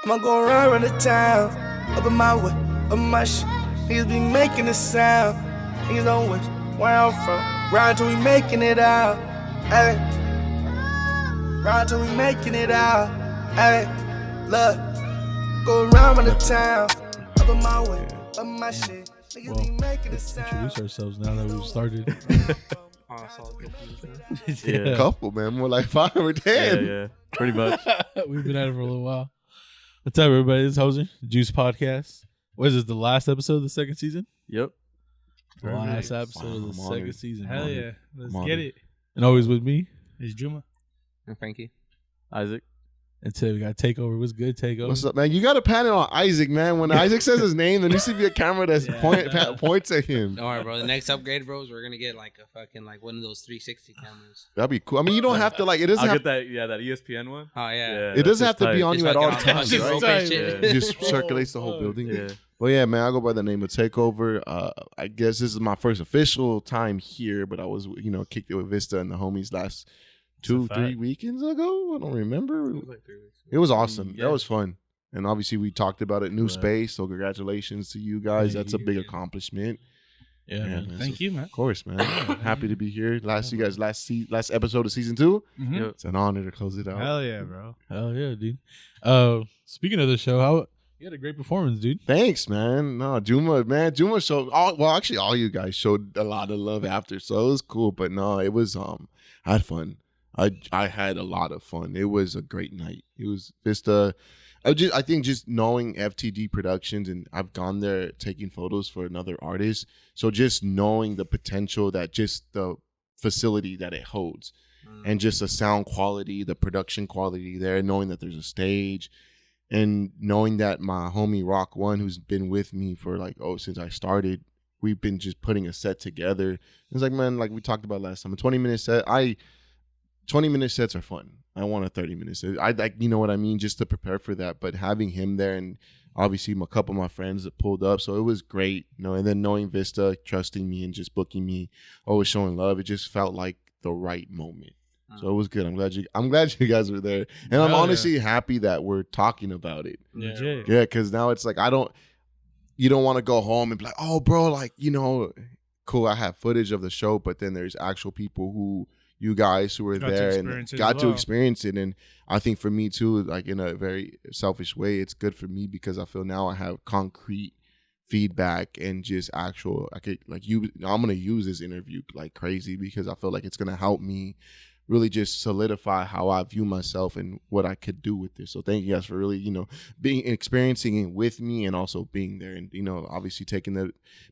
I'ma go around the town, up in my way, up my shit. Niggas be making a sound. Niggas don't wish where I'm from. Ride till we making it out. Ay. Ride till we making it out. Ay. Look, go around the town, up in my way, up my shit. Niggas be making a sound. Introduce ourselves now that we've started. A couple, man. More like 5 or 10. Yeah, pretty much. We've been at it for a little while. What's up, everybody? This is Hoser, Juice Podcast. What is this, the last episode of the second season? Yep. The last episode of the second season. Hell yeah. Let's get it. And always with me. It's Juma. And Frankie. Isaac. And today we got Takeovr. What's good, Takeovr? What's up, man? You got to pan it on Isaac, man. When Isaac says his name, there needs to be a camera that points at him. Don't worry, bro. The next upgrade, bros, we're gonna get like a fucking one of those 360 cameras. That'd be cool. I mean, you don't have to it doesn't I'll have get that ESPN one. Oh yeah. it doesn't have to be on Just you at all fucking times, just right? rotate shit. It just circulates the whole building. Yeah. But yeah, man, I go by the name of Takeovr. I guess this is my first official time here, but I was, kicked it with Vista and the homies last 2-3 weekends ago. I don't remember. It was like 3 weeks. It was awesome. Yeah. That was fun. And obviously we talked about it, new space. So congratulations to you guys. Thank That's a you. big accomplishment. Yeah, man. Thank you, man. Of course, man. Happy to be here. Last episode of season 2. Mm-hmm. Yep. It's an honor to close it out. Hell yeah, bro. Hell yeah, dude. Speaking of the show, you had a great performance, dude. Thanks, man. No, Juma showed all you guys showed a lot of love after, so it was cool. But no, it was I had fun. I had a lot of fun. It was a great night. It was Vista. I think just knowing FTD Productions, and I've gone there taking photos for another artist. So just knowing the potential that just the facility that it holds, and just the sound quality, the production quality there, knowing that there's a stage, and knowing that my homie Rock One, who's been with me for since I started, we've been just putting a set together. It's like, man, like we talked about last time, a 20-minute set. 20-minute sets are fun. I want a 30-minute set. I like, you know what I mean, just to prepare for that. But having him there, and obviously a couple of my friends that pulled up, so it was great. And then knowing Vista, trusting me and just booking me, always showing love, it just felt like the right moment. So it was good. I'm glad you guys were there, and I'm honestly happy that we're talking about it. Yeah. Yeah, because now it's like you don't want to go home and be like, oh, bro, cool. I have footage of the show, but then there's actual people who. You guys who were there and got to experience it. And I think for me too, in a very selfish way, it's good for me because I feel now I have concrete feedback and just actual, I'm going to use this interview like crazy because I feel like it's going to help me really just solidify how I view myself and what I could do with this. So thank you guys for really, experiencing it with me and also being there and, obviously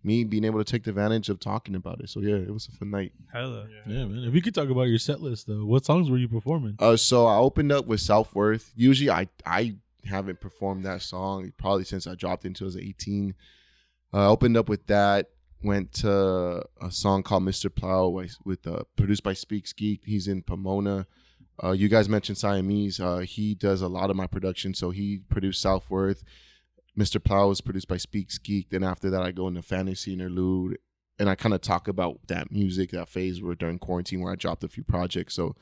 being able to take the advantage of talking about it. So yeah, it was a fun night. Hella. Yeah, man. If you could talk about your set list though, what songs were you performing? So I opened up with Self-Worth. Usually I haven't performed that song probably since I dropped into 2018. I opened up with that. Went to a song called Mr. Plow with produced by Speaks Geek. He's in Pomona. You guys mentioned Siamese. He does a lot of my production, so he produced Self-Worth. Mr. Plow was produced by Speaks Geek. Then after that, I go into Fantasy Interlude, and I kind of talk about that music, that phase where during quarantine where I dropped a few projects. So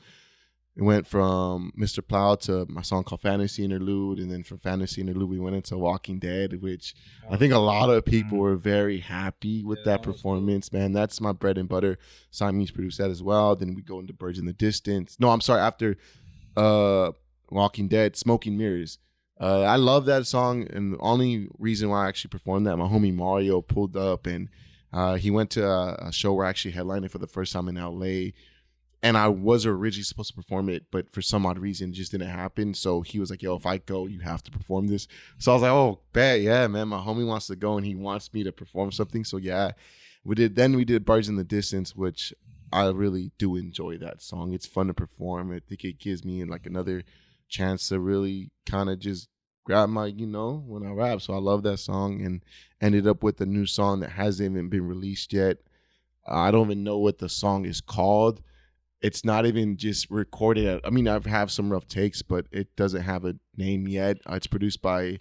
it went from Mr. Plow to my song called Fantasy Interlude, and then from Fantasy Interlude we went into Walking Dead, which I think a lot of people were very happy with that performance. Cool. Man, that's my bread and butter. Siamese produced that as well. Then we go into Birds in the Distance. No, I'm sorry, after Walking Dead, Smoking Mirrors. I love that song, and the only reason why I actually performed that, my homie Mario pulled up, and he went to a show where I actually headlined it for the first time in LA. And I was originally supposed to perform it, but for some odd reason, it just didn't happen. So he was like, yo, if I go, you have to perform this. So I was like, oh, bet, yeah, man. My homie wants to go, and he wants me to perform something. So, yeah, we did. Then we did Birds in the Distance, which I really do enjoy that song. It's fun to perform. I think it gives me another chance to really kind of just grab my, when I rap. So I love that song, and ended up with a new song that hasn't even been released yet. I don't even know what the song is called. It's not even just recorded. I have some rough takes, but it doesn't have a name yet. It's produced by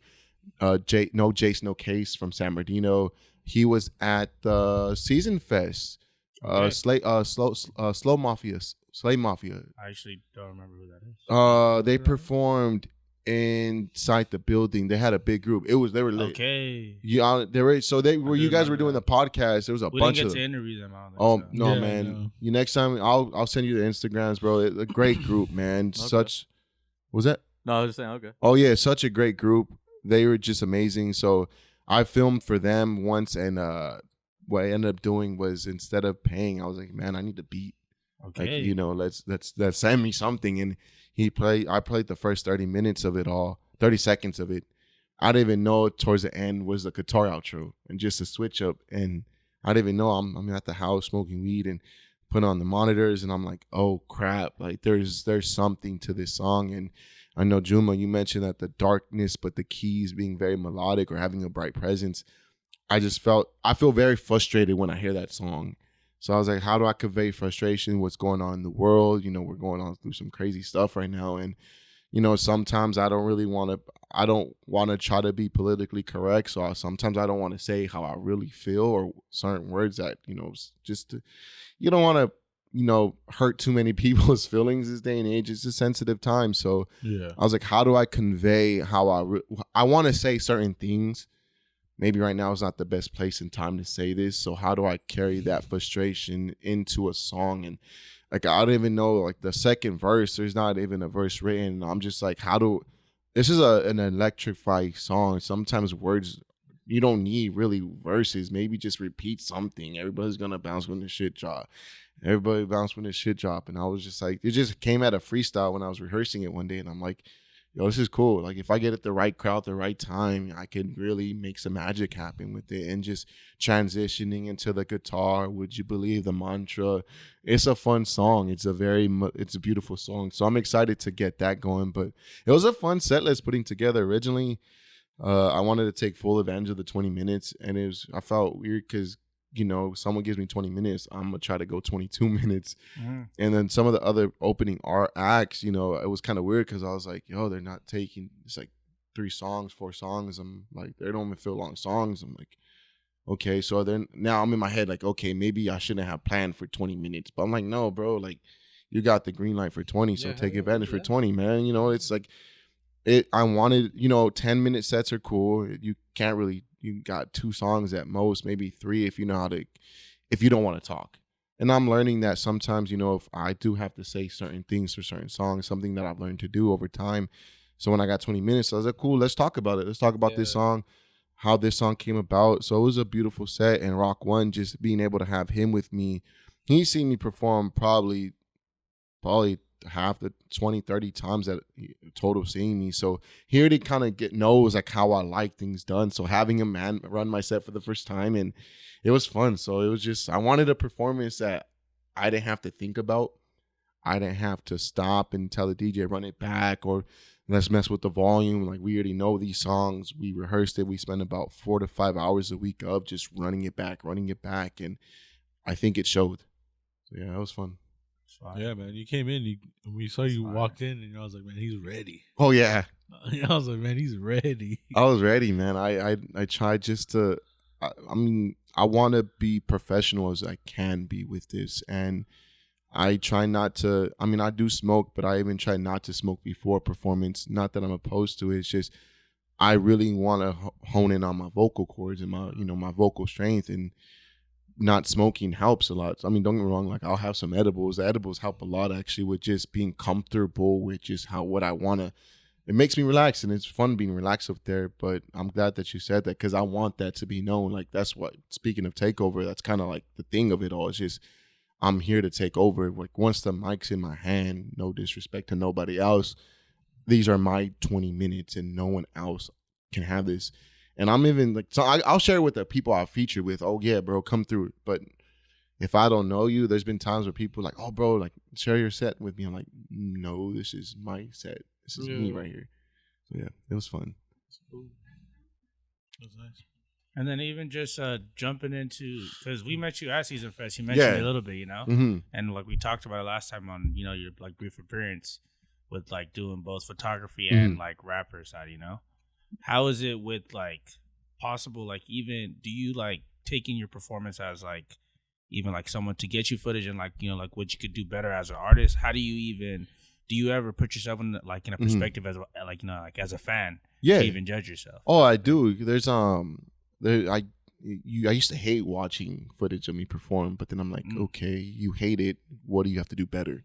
Jace No Case from San Bernardino. He was at the Season Fest. Slow Mafia. I actually don't remember who that is. They performed inside the building. They had a big group. They were lit. Okay. Yeah, they were. So they were. do You guys were remember doing the podcast. There was a We bunch didn't of. get to interview them. I don't think Oh so. no, Yeah, man! no. You next time, I'll send you the Instagrams, bro. A great group, man. Such was that? No, I was just saying. Okay. Oh yeah, such a great group. They were just amazing. So I filmed for them once, and what I ended up doing was instead of paying, I was like, man, I need a beat. Okay. Like, let's send me something. And I played the first 30 minutes of it all, 30 seconds of it. I didn't even know towards the end was the guitar outro and just a switch up. And I didn't even know I'm at the house smoking weed and put on the monitors, and I'm like, oh crap, like there's something to this song. And I know, Juma, you mentioned that the darkness, but the keys being very melodic or having a bright presence. I feel very frustrated when I hear that song. So I was like, how do I convey frustration? What's going on in the world? We're going on through some crazy stuff right now. And, sometimes I don't want to try to be politically correct. So sometimes I don't want to say how I really feel or certain words that, you don't want to, hurt too many people's feelings this day and age. It's a sensitive time. So Yeah. I was like, how do I convey how I want to say certain things? Maybe right now is not the best place and time to say this. So how do I carry that frustration into a song? And like, I don't even know, like the second verse, there's not even a verse written. I'm just like, this is an electrifying song. Sometimes words, you don't need really verses. Maybe just repeat something. Everybody's going to bounce when the shit drop. Everybody bounced when this shit dropped. And I was just like, it just came out of freestyle when I was rehearsing it one day. And I'm like, yo, this is cool. Like, if I get at the right crowd, the right time, I can really make some magic happen with it. And just transitioning into the guitar, would you believe the mantra? It's a fun song. It's a beautiful song. So I'm excited to get that going. But it was a fun set list putting together. Originally, I wanted to take full advantage of the 20 minutes. And I felt weird because, someone gives me 20 minutes, I'm going to try to go 22 minutes. Mhm. And then some of the other opening acts, it was kind of weird because I was like, yo, they're not taking, it's like 3 songs, 4 songs. I'm like, they don't even feel long songs. I'm like, okay. So then now I'm in my head like, okay, maybe I shouldn't have planned for 20 minutes. But I'm like, no, bro, like you got the green light for 20. So Yeah, take yeah, advantage for yeah. 20, man. It's like, I wanted, 10-minute sets are cool. You can't really, you got 2 songs at most, maybe 3 if you don't want to talk. And I'm learning that sometimes, if I do have to say certain things for certain songs, something that I've learned to do over time. So when I got 20 minutes, I was like, cool, let's talk about it. Let's talk about this song, how this song came about. So it was a beautiful set. And Rock One, just being able to have him with me, he's seen me perform probably half the 20, 30 times that total seeing me. So he already kind of knows like how I like things done. So having him run my set for the first time, and it was fun. So it was just, I wanted a performance that I didn't have to think about. I didn't have to stop and tell the DJ run it back or let's mess with the volume. Like, we already know these songs. We rehearsed it. We spent about 4 to 5 hours a week of just running it back. And I think it showed. So yeah, it was fun. Yeah, man. You came in, we saw you walked in, and I was like, man, he's ready. Oh yeah. I was like, man, he's ready. I was ready, man. I tried just to, I want to be professional as I can be with this. And I try not to, I do smoke, but I even try not to smoke before performance. Not that I'm opposed to it. It's just, I really want to hone in on my vocal cords and my vocal strength, and not smoking helps a lot. Don't get me wrong. Like, I'll have some edibles. The edibles help a lot actually with just being comfortable with just what I want to. It makes me relax, and it's fun being relaxed up there. But I'm glad that you said that because I want that to be known. Like, that's what, speaking of Takeovr, that's kind of like the thing of it all. It's just, I'm here to take over. Like, once the mic's in my hand, no disrespect to nobody else, these are my 20 minutes and no one else can have this. And I'm even like, so I'll share it with the people I feature with. Oh yeah, bro, come through. But if I don't know you, there's been times where people are like, oh bro, like share your set with me. I'm like, no, this is my set. This is me right here. So yeah, it was fun. That was nice. And then even just jumping into, because we met you at Season Fest, you mentioned it a little bit, Mm-hmm. and like we talked about it last time on, your like brief appearance with like doing both photography and like rapper side, How is it with like possible, like even, do you like taking your performance as like, even like someone to get you footage and like, like what you could do better as an artist? How do you even do you ever put yourself in like in a perspective as like like as a fan Yeah. to even judge yourself? Oh, I do. There's I used to hate watching footage of me perform, but then I'm like, okay, you hate it. What do you have to do better?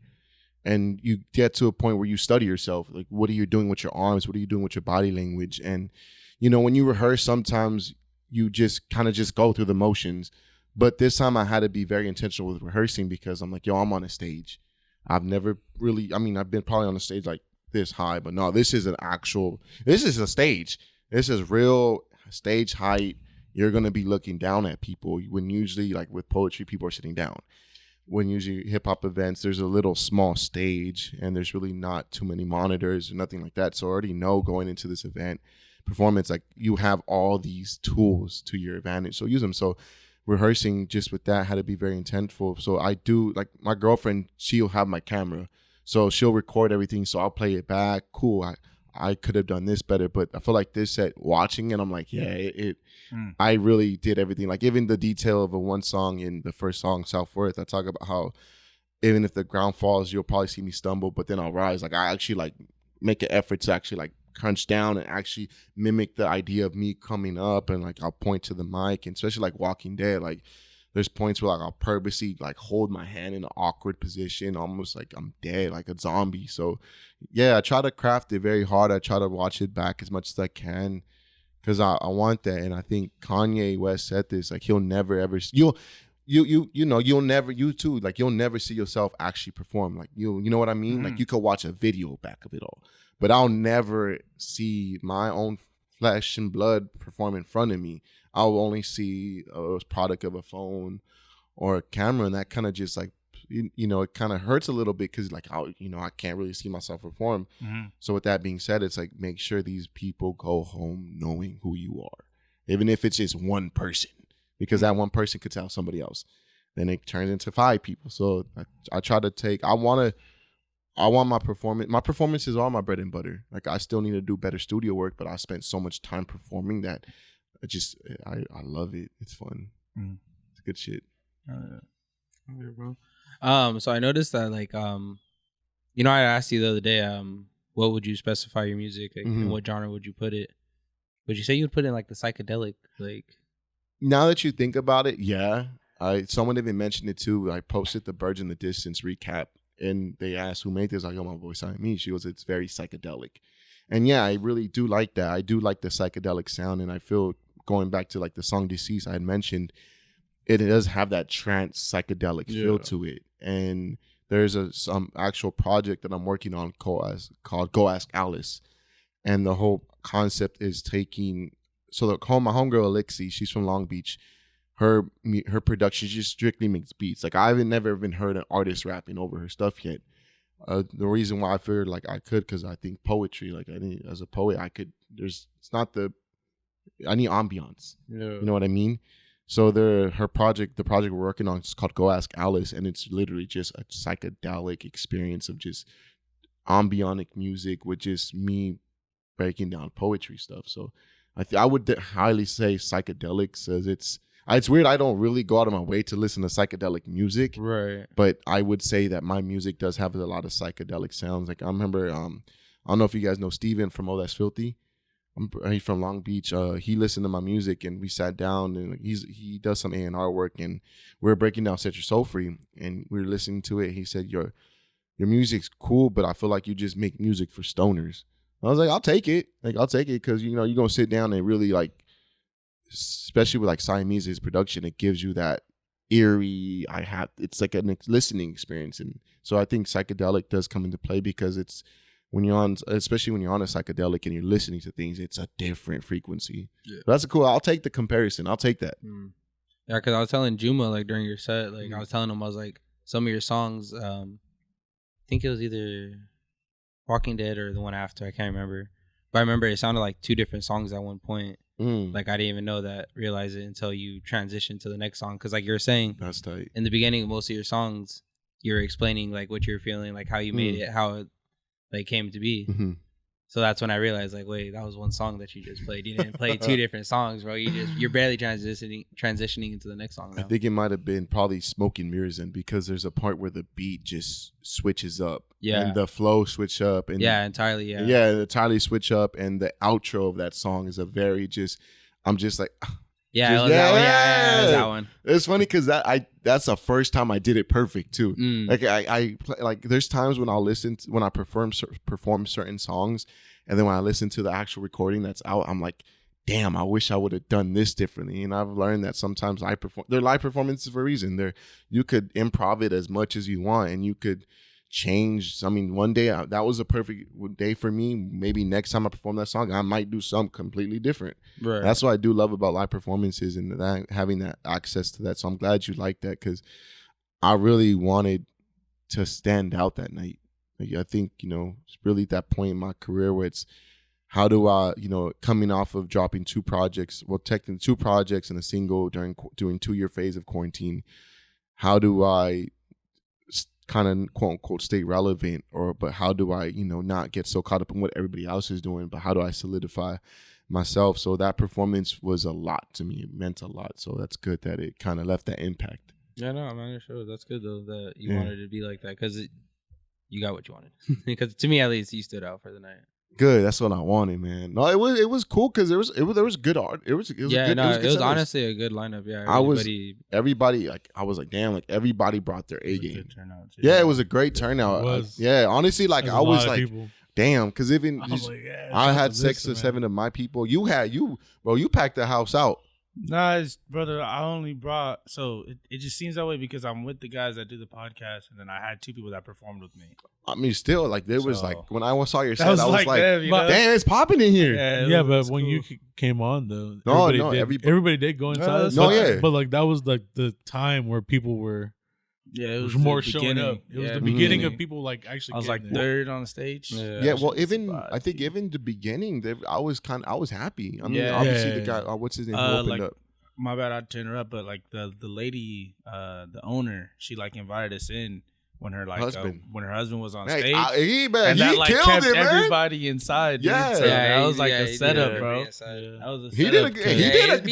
And you get to a point where you study yourself. Like, what are you doing with your arms? What are you doing with your body language? And, when you rehearse, sometimes you just kind of just go through the motions. But this time I had to be very intentional with rehearsing because I'm like, yo, I'm on a stage. I've never really, I've been probably on a stage like this high, but no, this is a stage. This is real stage height. You're going to be looking down at people when usually, like with poetry, people are sitting down. When usually hip hop events, there's a little small stage and there's really not too many monitors or nothing like that. So I already know going into this event performance, like you have all these tools to your advantage. So use them. So rehearsing just with that had to be very intentful. So I do, like my girlfriend, she'll have my camera. So she'll record everything. So I'll play it back. Cool. I could have done this better, but I feel like this set watching it, I'm like, yeah, I really did everything. Like even the detail of a one song in the first song, Self-Worth, I talk about how even if the ground falls, you'll probably see me stumble, but then I'll rise. Like I actually like make an effort to actually like crunch down and actually mimic the idea of me coming up, and like I'll point to the mic, and especially like Walking Dead, like there's points where like I'll purposely like hold my hand in an awkward position, almost like I'm dead, like a zombie. So yeah, I try to craft it very hard. I try to watch it back as much as I can because I want that. And I think Kanye West said this, like he'll never ever you'll never see yourself actually perform. Like you know what I mean? Like you could watch a video back of it all, but I'll never see my own flesh and blood perform in front of me. I'll only see a product of a phone or a camera, and that kind of just like, it kind of hurts a little bit because like, I can't really see myself perform. So with that being said, it's like, make sure these people go home knowing who you are, even if it's just one person, because that one person could tell somebody else. Then it turns into 5 people. So I try to take, I want my performances are my bread and butter. Like I still need to do better studio work, but I spent so much time performing that I love it. It's fun. It's good shit. Okay, bro. So I noticed that like I asked you the other day what would you specify your music, like, in what genre would you put it? Would you say you would put in like the psychedelic, like? Now that you think about it, yeah. Someone even mentioned it too. I posted the Birds in the Distance recap, and they asked who made this. Like, oh, my voice on me. She goes, it's very psychedelic. And yeah, I really do like that. I do like the psychedelic sound, and I feel going back to like the song Deceased I had mentioned, it does have that trance psychedelic feel to it. And there's some actual project that I'm working on called Go Ask Alice. And the whole concept is taking, so my homegirl Alexi, she's from Long Beach. Her production, she just strictly makes beats. Like I've never even heard an artist rapping over her stuff yet. The reason why I figured like I could, because I think poetry, like as a poet, I could. I need ambiance. Yeah. You know what I mean? So the project we're working on is called Go Ask Alice, and it's literally just a psychedelic experience of just ambionic music with just me breaking down poetry stuff. So I would highly say psychedelics, as it's weird. I don't really go out of my way to listen to psychedelic music, right? But I would say that my music does have a lot of psychedelic sounds. Like I remember, I don't know if you guys know Steven from Oh That's Filthy. He's from Long Beach. He listened to my music, and we sat down, and he does some A&R work, and we were breaking down Set Your Soul Free, and we were listening to it. He said, your music's cool, but I feel like you just make music for stoners. I was like, I'll take it. Because you're gonna sit down and really like, especially with like Siamese's production, it gives you that eerie. It's like a listening experience, and so I think psychedelic does come into play because it's. Especially when you're on a psychedelic and you're listening to things, it's a different frequency. Yeah. But that's cool. I'll take the comparison. I'll take that. Yeah, because I was telling Juma like during your set, like I was telling him, I was like, some of your songs, I think it was either Walking Dead or the one after, I can't remember. But I remember it sounded like 2 different songs at one point. Like I didn't even realize it until you transitioned to the next song. Because like you were saying, that's tight. In the beginning of most of your songs, you're explaining like what you're feeling, like how you made it, how it like came to be. So that's when I realized, like, wait, that was one song that you just played. You didn't play 2 different songs, bro. You're barely transitioning into the next song now. I think it might have been probably Smoke and Mirrors, and because there's a part where the beat just switches up, and the flow switch up, and entirely, entirely switch up, and the outro of that song is a very I'm just like. Yeah, it was that one. It's funny because that's the first time I did it perfect too. Like I like there's times when when I perform certain songs, and then when I listen to the actual recording that's out, I'm like, damn, I wish I would have done this differently. And I've learned that sometimes they're live performances for a reason. You could improv it as much as you want, and you could change. I mean, one day that was a perfect day for me. Maybe next time I perform that song, I might do something completely different. Right. That's what I do love about live performances and having that access to that. So I'm glad you like that, because I really wanted to stand out that night. Like, I think, it's really that point in my career where it's how do I, coming off of dropping 2 projects, technically 2 projects and a single during 2-year phase of quarantine, how do I kind of quote unquote stay relevant, but how do I not get so caught up in what everybody else is doing, but how do I solidify myself? So that performance was a lot to me. It meant a lot. So that's good that it kind of left that impact. Yeah, no, man, sure. That's good though that you wanted to be like that, because you got what you wanted. Because to me at least, you stood out for the night. Good. That's what I wanted, man. No, it was cool because there was good art. It was honestly a good lineup. Yeah, everybody like I was like, damn, like everybody brought their A game. Yeah, it was a great turnout. Honestly, like I was like, damn, because even I had 6 or 7 of my people. You packed the house out. Nah, brother, I only brought, so it just seems that way because I'm with the guys that do the podcast, and then I had 2 people that performed with me. I mean, still, like, there was like, when I saw your set, I was like, them, damn, it's popping in here. Yeah, but when you came on, though, everybody did go inside. But like, that was like the time where people were. Yeah, it was more showing up. It was the beginning of people like actually. I was like third on the stage. Well, I think even the beginning, I was happy. I mean, obviously the guy, what's his name, who opened up. My bad, I had to interrupt, but like the lady, the owner, she like invited us in when her husband was on stage. He that like killed kept it, man. Everybody inside. Dude. Yeah, so that was like a setup, bro. That was a setup. He did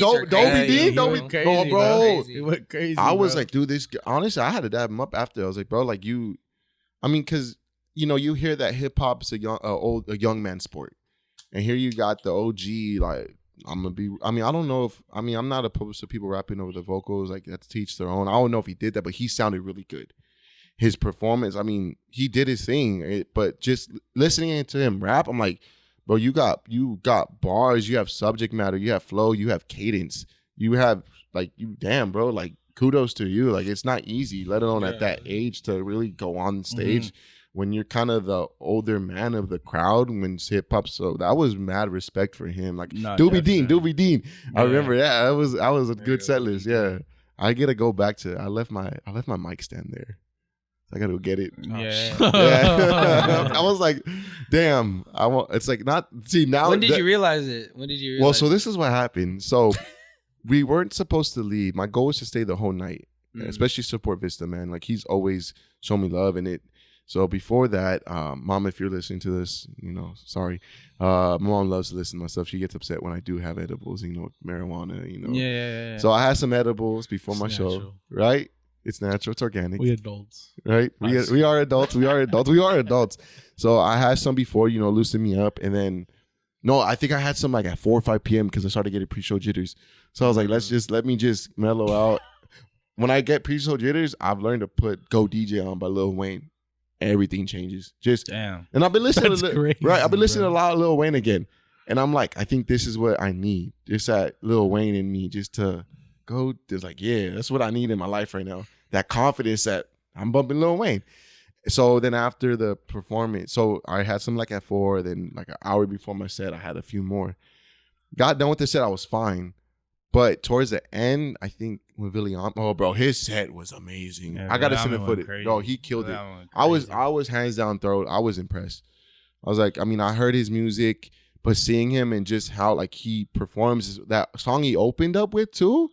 don't be crazy, bro. He went crazy. I was like, dude, this honestly, I had to dab him up after. I was like, bro, like because you hear that hip hop's a young man sport, and here you got the OG like. I don't know if I'm not opposed to people rapping over the vocals, like that's to each their own. I don't know if he did that, but he sounded really good. His performance, he did his thing, but just listening to him rap, I'm like, bro, you got bars, you have subject matter, you have flow, you have cadence, you have damn, bro, like kudos to you. Like it's not easy, let alone at that age, to really go on stage. Mm-hmm. When you're kind of the older man of the crowd when it's hip hop, so that was mad respect for him. Like Doobie Dean. Yeah. I remember, that was a good set list. Yeah, I gotta go back to. I left my mic stand there. I gotta go get it. Yeah. I was like, damn. It's like not. See now. When did you realize it? Well, so this is what happened. So we weren't supposed to leave. My goal was to stay the whole night, especially support Vista, man. Like he's always shown me love, and it. So before that, Mom, if you're listening to this, sorry. My mom loves to listen to my stuff. She gets upset when I do have edibles, marijuana, Yeah. So I had some edibles before my show, right? It's natural. It's organic. We adults. Right? We are adults. We are adults. So I had some before, loosen me up. And then, no, I think I had some like at 4 or 5 p.m. because I started getting pre-show jitters. So I was like, let me just mellow out. When I get pre-show jitters, I've learned to put Go DJ on by Lil Wayne. Everything changes. Damn. And I've been listening I've been listening to a lot of Lil Wayne again. And I'm like, I think this is what I need. Just that Lil Wayne in me just to go. It's like, yeah, that's what I need in my life right now. That confidence that I'm bumping Lil Wayne. So then after the performance, so I had some like at 4, then like an hour before my set, I had a few more. Got done with the set, I was fine. But towards the end, I think when bro, his set was amazing. Yeah, I gotta send the footage. Bro, he killed it. I was hands down throat. I was impressed. I was like, I heard his music, but seeing him and just how like he performs that song he opened up with too.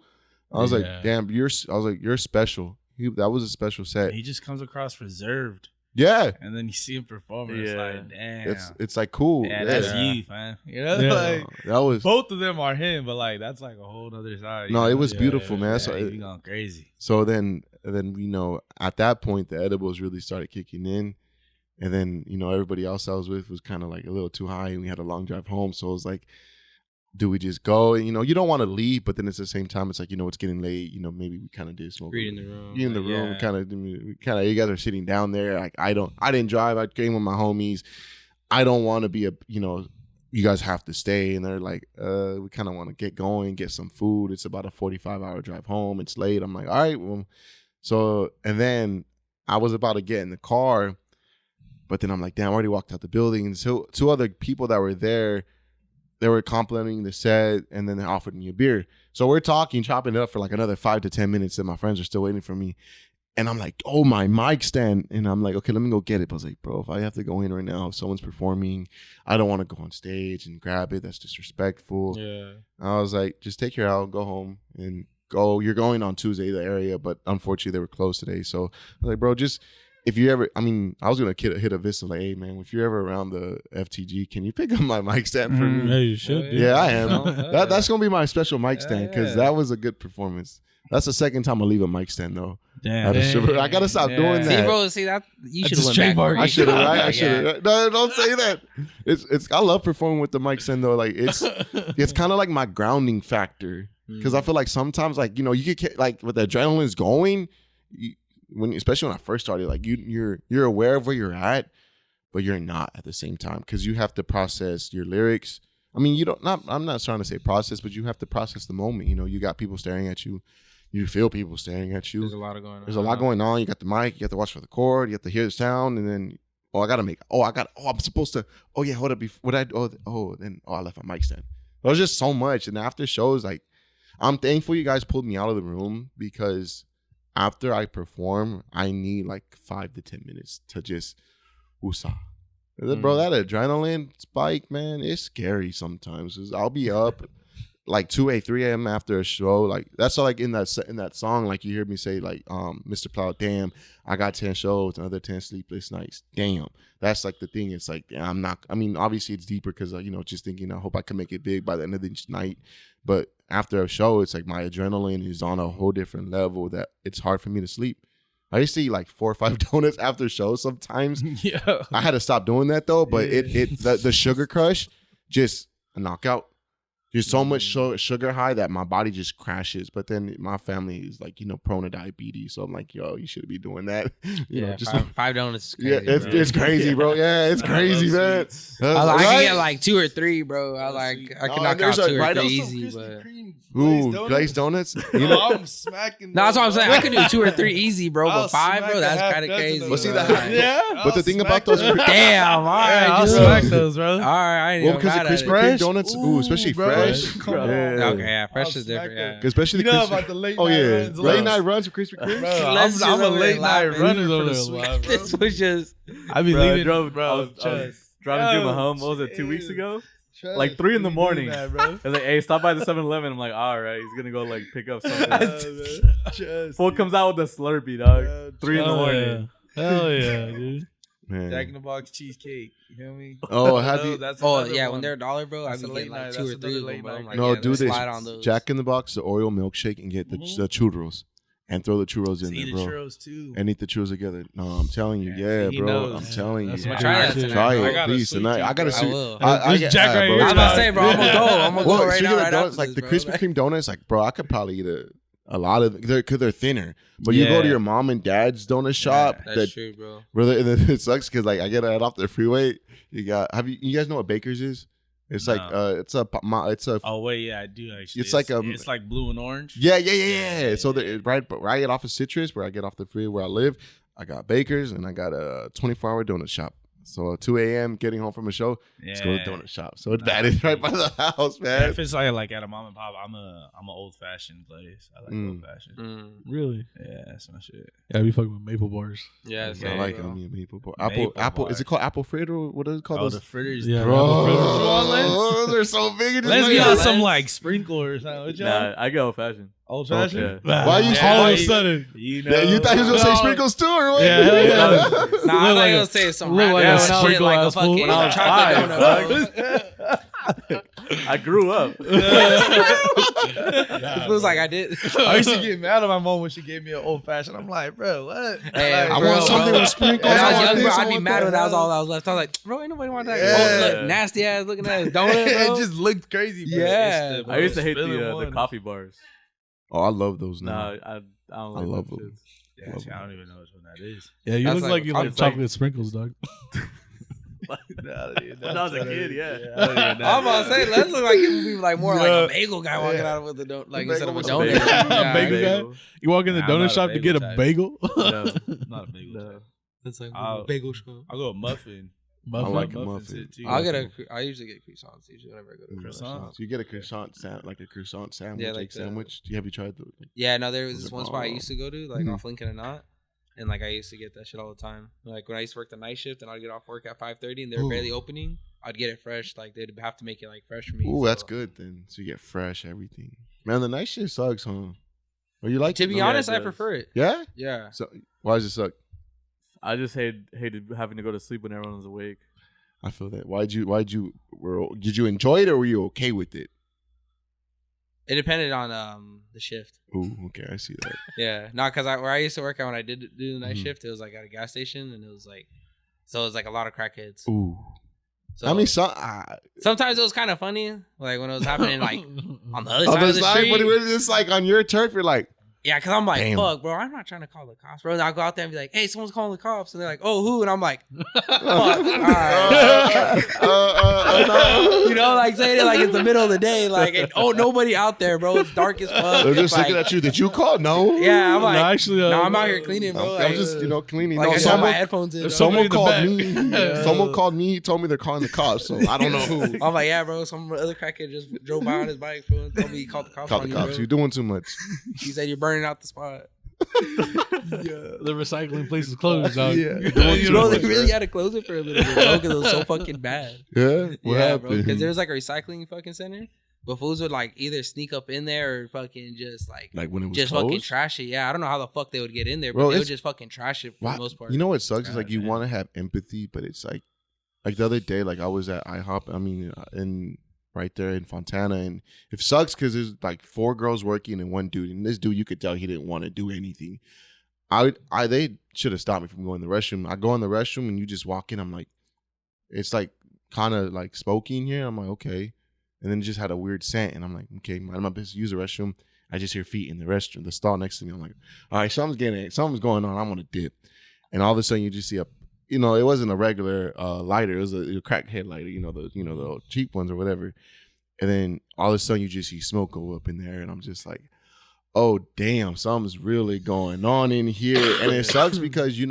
I was like, damn, you're special. That was a special set. He just comes across reserved. Yeah. And then you see him perform, and it's like, damn. It's like cool. Yeah, that's you, man. You know, like that was both of them are him, but like that's like a whole other side. No, it was beautiful, man. So you going crazy. So then at that point the edibles really started kicking in, and then everybody else I was with was kind of like a little too high, and we had a long drive home. So it was like, do we just go? And, you don't want to leave, but then at the same time, it's like, it's getting late. Maybe we kind of did smoke. Read in the room. You in the room, kind of. You guys are sitting down there. Like I didn't drive. I came with my homies. I don't want to be you guys have to stay. And they're like, we kind of want to get going, get some food. It's about a 45-hour drive home. It's late. I'm like, all right. Well, so, and then I was about to get in the car, but then I'm like, damn, I already walked out the building. And so 2 other people that were there, they were complimenting the set, and then they offered me a beer. So we're talking, chopping it up for like another 5 to 10 minutes, and my friends are still waiting for me. And I'm like, oh, my mic stand. And I'm like, okay, let me go get it. But I was like, bro, if I have to go in right now, if someone's performing, I don't want to go on stage and grab it. That's disrespectful. Yeah. I was like, just take your out, go home, and go. You're going on Tuesday, the area, but unfortunately they were closed today. So I was like, bro, just if you ever, I was going to hit a Vista like, hey, man, if you're ever around the FTG, can you pick up my mic stand for me? Yeah, you should. Dude. Yeah, I am. That's going to be my special mic stand because that was a good performance. That's the second time I leave a mic stand, though. Damn. I got to stop doing that. See, you should have went back. I should have, right? I should have. No, don't say that. I love performing with the mic stand, though. Like, it's kind of like my grounding factor because I feel like sometimes, like, you get, like, with the adrenaline's going, especially when I first started, like you're aware of where you're at, but you're not at the same time because you have to process your lyrics. I'm not trying to say process, but you have to process the moment. You got people staring at you. You feel people staring at you. There's a lot going on. There's a lot going on. You got the mic. You have to watch for the chord. You have to hear the sound, and then I'm supposed to. Oh yeah, hold up. I left my mic stand. It was just so much, and after shows, like, I'm thankful you guys pulled me out of the room because after I perform, I need like 5 to 10 minutes to just woosah. Bro, that adrenaline spike, man, it's scary sometimes. I'll be up like 3 a.m. after a show. Like that's all, like in that song, like you hear me say like Mr. Plow, damn, I got 10 shows, another 10 sleepless nights. Damn. That's like the thing. It's like, damn, obviously it's deeper because just thinking I hope I can make it big by the end of the night. But after a show, it's like my adrenaline is on a whole different level that it's hard for me to sleep. I used to eat like 4 or 5 donuts after shows sometimes. Yeah. I had to stop doing that though, but the sugar crush, just a knockout. There's so much sugar high that my body just crashes. But then my family is like, prone to diabetes. So I'm like, yo, you shouldn't be doing that. Just 5 donuts is crazy. Yeah, it's crazy, bro. Yeah, it's crazy, man. I can get like 2 or 3 , bro. I can knock out 2 or 3 easy, but glazed donuts. I'm smacking. No, that's what I'm saying. I could do 2 or 3 easy, bro. But 5, bro, that's kind of crazy. But see but the thing about those, damn, all right, I'll smack those, bro. All right, well, because the Krispy Kreme donuts, especially fresh. Come on. Okay, yeah, fresh is different. Yeah, especially about the late night runs. Late night runs for Krispy Kreme. I'm a late night runner for the live, sweet. this was just. I be leaving, I was driving Juma home. What was it, 2 weeks ago? Like 3 in the morning. I was like, hey, stop by the 7-Eleven. I'm like, all right, he's gonna go like pick up something. Fool comes out with a Slurpee, dog. 3 in the morning. Hell yeah, dude. Man. Jack in the Box cheesecake. You feel me? Oh, have you? When they're $1, bro, I be getting like 2 or 3 of them, bro. Like, no, do this. Jack in the Box, the Oreo milkshake, and get the churros. And throw the churros in there, bro. Churros too. And eat the churros together. No, I'm telling you, bro. knows. I'm telling you. Try it Try it, please. Tonight, I gotta see. Jack right here. I was about to say, bro, I'm gonna go right now. Donuts, like the Krispy Kreme donuts, like, bro, I could probably eat a lot of because they're thinner. But you go to your mom and dad's donut shop. That's true, bro. It sucks because like I get it off the freeway. You guys know what Baker's is? It's like it's a. Oh wait, yeah, I do actually. It's like blue and orange. Yeah. So right where I get off of Citrus, where I get off the freeway where I live, I got Baker's and I got a 24-hour donut shop. So 2 a.m. getting home from a show, let's go to the donut shop. So that is right by the house, man. Yeah, if it's like at a mom and pop, I'm a old fashioned place. I like old fashioned. Really? Yeah, that's my shit. Yeah, I be fucking with maple bars. Yeah, I like it. I mean, maple bar. Apple. Is it called apple fritter? What is it called? Oh, the fritters. Yeah, bro. Those are so big. Let's get on some like sprinkle or something. Nah, I go old fashioned. Old fashioned. Yeah. Why you all of a sudden? You thought he was gonna say sprinkles too, or what? Yeah, hell yeah. Nah, I'm not gonna say some look like random a shit sprinkle like a ass fool. fucking When I was chocolate donut. I grew up. It was like I did. I used to get mad at my mom when she gave me an old fashioned. I'm like, bro, what? Hey, Like, I want something with sprinkles. When I was want young, this, bro, I I'd be want mad when that was that. all I was left. I was like, bro, ain't nobody want that. Yeah. Look, nasty ass looking at his donut, it bro. just looked crazy. Bro. Yeah. It's the I used to hate most filling the one. coffee bars. Oh, I love those now. Nah, I don't I like love them. them. Yeah, see, I don't even know which one that is. Yeah, you That's look like- like you like it's chocolate like- sprinkles, dog. When I was a kid, yeah. I'm about to say, let's look like it would be like more like a bagel guy walking out with a donut, like instead of a bagel donut. was bagel. Yeah. Bagel guy? You walk in the Nah, I'm donut not a shop to bagel get a type. bagel. No, Not a bagel. no. It's like I'll- bagel shop. I'll go a muffin. I like a Muffins muffin. it too. I usually get croissants usually whenever I go to a Croissant? restaurant. So you get a croissant like a croissant sandwich, Yeah, like like the- sandwich. Have you tried the? Yeah, no, there was Those this are one spot I bomb. used to go to, like Mhm. off Lincoln and Knott, and like I used to get that shit all the time. Like when I used to work the night shift and I'd get off work at 5:30 and they were Ooh. barely opening, I'd get it fresh. Like they'd have to make it like fresh for me. Ooh, that's so- good then. So you get fresh everything. Man, the night shift sucks, huh? Or you like To it? be Yeah, honest, it I does. prefer it. Yeah. Yeah. So why does it suck? I just hated having to go to sleep when everyone was awake. I feel that. Did you enjoy it or were you okay with it? It depended on the shift. Ooh, okay, I see that. Yeah, not because where I used to work at when I did do the night Mhm. shift, it was like at a gas station, and it was like a lot of crackheads. Ooh, So I mean, sometimes it was kind of funny, like when it was happening like on the other on side the of the side, street. but when it's like on your turf, you're like, Yeah, because I'm like, Damn. fuck, bro, I'm not trying to call the cops, bro. And I'll go out there and be like, hey, someone's calling the cops, and they're like, oh, who? And I'm like, fuck, all right. no. You know, like saying it like it's the middle of the day, like, and, oh, nobody out there, bro. It's dark as fuck. They're It's just looking like- at you. Did you call? No. Yeah, I'm like, No, actually, no, I'm out here cleaning, bro. I'm just cleaning. like No, I got my headphones in. someone Somebody in the called back. me. Someone called me. Told me they're calling the cops. So I don't know who. I'm like, yeah, bro. Some other crackhead just drove by on his bike, bro, and told me he called the cops Call on the you, cops. bro. You're doing too much. He said you're burning out the spot. The recycling place is closed, dog. Yeah. You Bro, know, they really had to close it for a little bit, bro, because it was so fucking bad. Yeah. What Yeah, bro. happened? Because there's like a recycling fucking center, but fools would like either sneak up in there or fucking just like Like when it was just closed? fucking trash it. Yeah, I don't know how the fuck they would get in there, but Bro, they would it's- just fucking trash it for Why- the most part. You know what sucks is God, like you man. want to have empathy, but it's like the other day, like I was at IHOP. I mean, in right there in Fontana, and it sucks because there's like 4 girls working and 1 dude, and this dude you could tell he didn't want to do anything. They should have stopped me from going to the restroom. I go in the restroom and you just walk in. I'm like, it's like kind of like smoking here. I'm like, okay, and then it just had a weird scent, and I'm like, okay, mind my business. Use the restroom. I just hear feet in the restroom, the stall next to me. I'm like, all right, something's going on. I want to dip, and all of a sudden you just see it wasn't a regular lighter. It was a crackhead lighter. The cheap ones or whatever. And then all of a sudden you just see smoke go up in there, and I'm just like, oh damn, something's really going on in here. And it sucks because you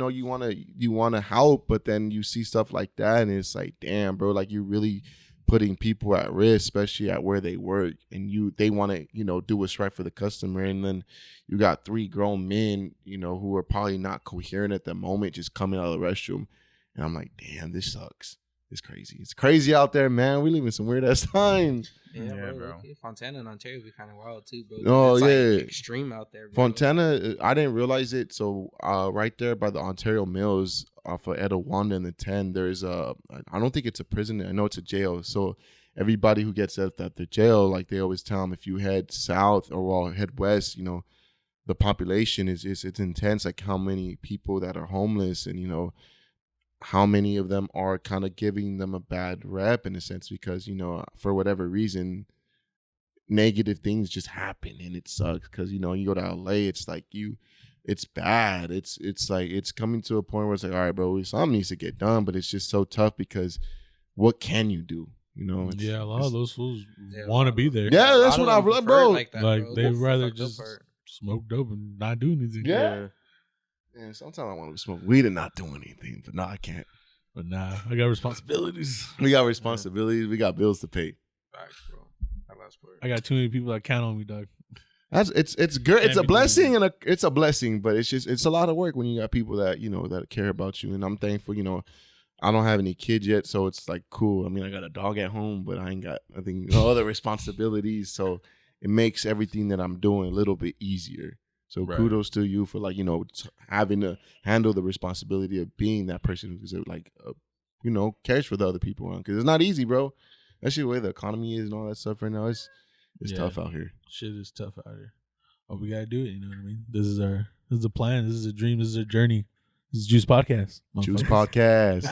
wanna help, but then you see stuff like that, and it's like, damn, bro, like you're really putting people at risk, especially at where they work, and they want to do what's right for the customer, and then you got 3 grown men who are probably not coherent at the moment just coming out of the restroom, and I'm like, damn, this sucks. It's crazy out there, man. We live in some weird ass times. Yeah, Yeah, bro. bro. low-key, Fontana and Ontario be kind of wild too, bro. Oh, It's, yeah. like, extreme out there, bro. Fontana, I didn't realize it. So right there by the Ontario Mills off of Etowanda and the 10, there's I don't think it's a prison. I know it's a jail. So everybody who gets at the jail, like they always tell them, if you head south or head west, the population it's intense. Like how many people that are homeless, and how many of them are kind of giving them a bad rep in a sense because for whatever reason negative things just happen, and it sucks because you go to LA, it's like it's bad. It's like it's coming to a point where it's like, all right, bro, something needs to get done, but it's just so tough because what can can you do? yeah, a lot of those fools Yeah, want to be there. Yeah, that's A lot what of I've them read, prefer it bro. Like, that, Like, bro. they'd That's the rather fucked up just part. smoke dope and not do anything. Yeah. And sometimes I want to smoke weed and not do anything, but no, I can't. But nah, I got responsibilities. We got responsibilities. We got bills to pay. Facts, bro. That last part. I got too many people that count on me, dog. It's good. It's Can't a be blessing doing it's a blessing, but it's a lot of work when you got people that that care about you. And I'm thankful. I don't have any kids yet, so it's like cool. I mean, I got a dog at home, but I ain't got other responsibilities. So it makes everything that I'm doing a little bit easier. So kudos to you for like, having to handle the responsibility of being that person who's like, cares for the other people around. Because it's not easy, bro. Especially the way the economy is and all that stuff right now. It's tough out here. Shit is tough out here. Oh, we gotta do it. You know what I mean? This is the plan. This is a dream. This is a journey. This is Juice Podcast. Juice Podcast.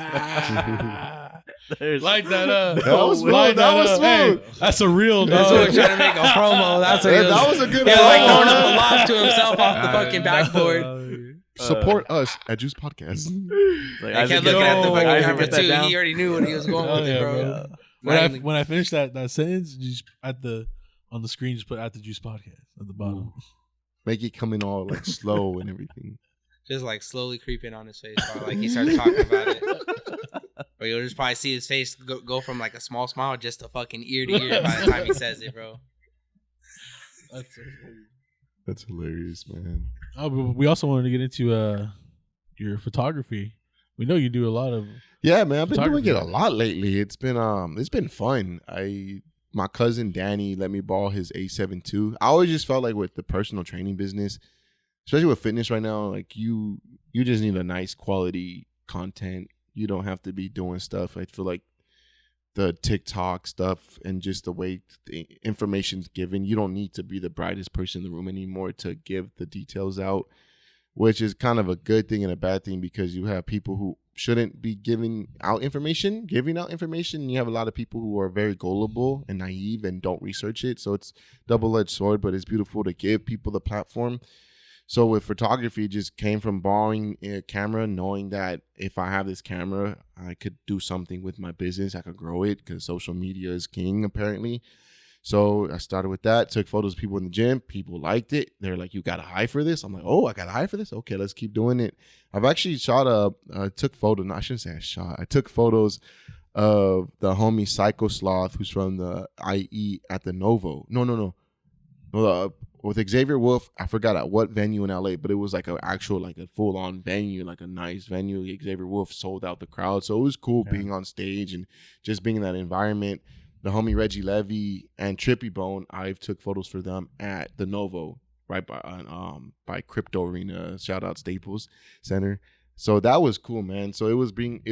Light that up. That was smooth. That was smooth. Hey, that's a real dog. That's trying to make a promo. That was a good. He was like throwing up a lob to himself off the fucking backboard. Support us at Juice Podcast. I kept looking at the fucking camera too. He already knew what he was going with it, bro. When I finished that sentence, just on the screen, just put "at the Juice Podcast" at the bottom. Make it come in all like slow and everything. Just like slowly creeping on his face, bro. Like he started talking about it. Or you'll just probably see his face go from like a small smile just to fucking ear to ear by the time he says it, bro. That's hilarious, man. Oh, but we also wanted to get into your photography. We know you do a lot of. Yeah, man. I've been doing it a lot lately. It's been fun. My cousin Danny let me borrow his A72. I always just felt like with the personal training business, especially with fitness right now, like you just need a nice quality content. You don't have to be doing stuff. I feel like the TikTok stuff and just the way the information's given, you don't need to be the brightest person in the room anymore to give the details out, which is kind of a good thing and a bad thing because you have people who shouldn't be giving out information. You have a lot of people who are very gullible and naive and don't research it. So it's double-edged sword, but it's beautiful to give people the platform. So with photography, it just came from borrowing a camera, knowing that if I have this camera, I could do something with my business. I could grow it because social media is king, apparently. So I started with that, took photos of people in the gym. People liked it. They're like, you got a high for this? I'm like, oh, I got a high for this? Okay, let's keep doing it. I've actually took photos. No, I shouldn't say I shot. I took photos of the homie Psycho Sloth, who's from the IE at the Novo. No. With Xavier Wolf, I forgot at what venue in LA, but it was like a full-on venue, like a nice venue. Xavier Wolf sold out the crowd. So it was cool being on stage and just being in that environment. The homie Reggie Levy and Trippy Bone, I took photos for them at the Novo, right by Crypto Arena. Shout out Staples Center. So that was cool, man. So it